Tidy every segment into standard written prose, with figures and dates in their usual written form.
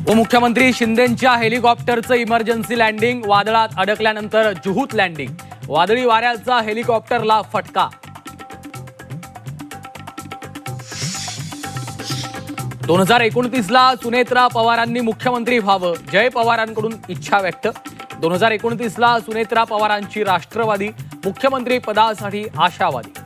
उपमुख्यमंत्री शिंदेंच्या हेलिकॉप्टरचं emergency landing, वादळात अडकल्यानंतर जुहूत landing, वादळी वाऱ्याचा हेलिकॉप्टरला फटका। 2029ला सुनेत्रा पवारांनी मुख्यमंत्री व्हावं, जय पवारांकडून इच्छा व्यक्त। 2029ला सुनेत्रा पवारांची राष्ट्रवादी मुख्यमंत्री पदासाठी आशावादी।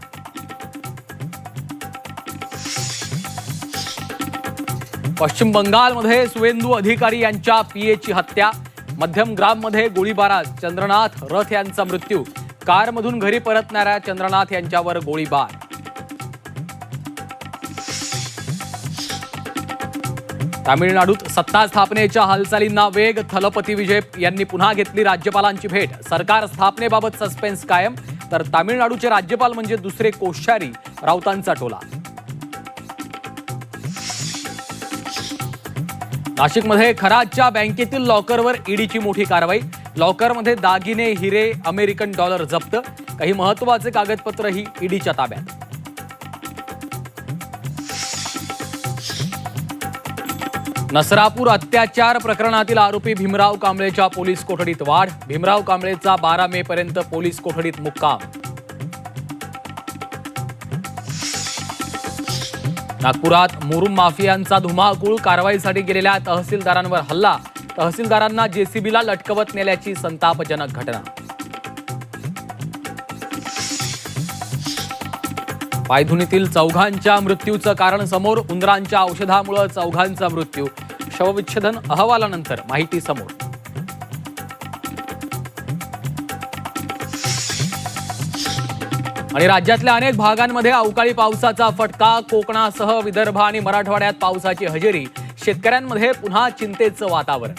पश्चिम बंगालमध्ये सुवेंदू अधिकारी यांच्या पीएची हत्या, मध्यम ग्राममध्ये गोळीबारात चंद्रनाथ रथ यांचा मृत्यू, कारमधून घरी परतणाऱ्या चंद्रनाथ यांच्यावर गोळीबार। तामिळनाडूत सत्ता स्थापनेच्या हालचालींना वेग, थलपती विजय यांनी पुन्हा घेतली राज्यपालांची भेट। सरकार स्थापनेबाबत सस्पेन्स कायम, तर तामिळनाडूचे राज्यपाल म्हणजे दुसरे कोश्यारी, राऊतांचा टोला। नाशिकमध्ये खरातच्या बँकेतील लॉकरवर ईडीची मोठी कारवाई, लॉकरमध्ये दागिने, हिरे, अमेरिकन डॉलर जप्त, काही महत्त्वाचे कागदपत्रही ईडीच्या ताब्यात। नसरापूर अत्याचार प्रकरणातील आरोपी भीमराव कांबळेच्या पोलीस कोठडीत वाढ, भीमराव कांबळेचा 12 मे पर्यंत पोलीस कोठडीत मुक्काम। नागपुरात मुरुम माफियांचा धुमाकूळ, कारवाईसाठी गेलेल्या तहसीलदारांवर हल्ला, तहसीलदारांना जेसीबीला लटकवत नेल्याची संतापजनक घटना। पायधुनीतील चौघांच्या मृत्यूचं कारण समोर, उंदरांच्या औषधामुळे चौघांचा मृत्यू, शवविच्छेदन अहवालानंतर माहिती समोर। आणि राज्यातल्या अनेक भागांमध्ये अवकाळी पावसाचा फटका, कोकणासह विदर्भ आणि मराठवाड्यात पावसाची हजेरी, शेतकऱ्यांमध्ये पुन्हा चिंतेचं वातावरण।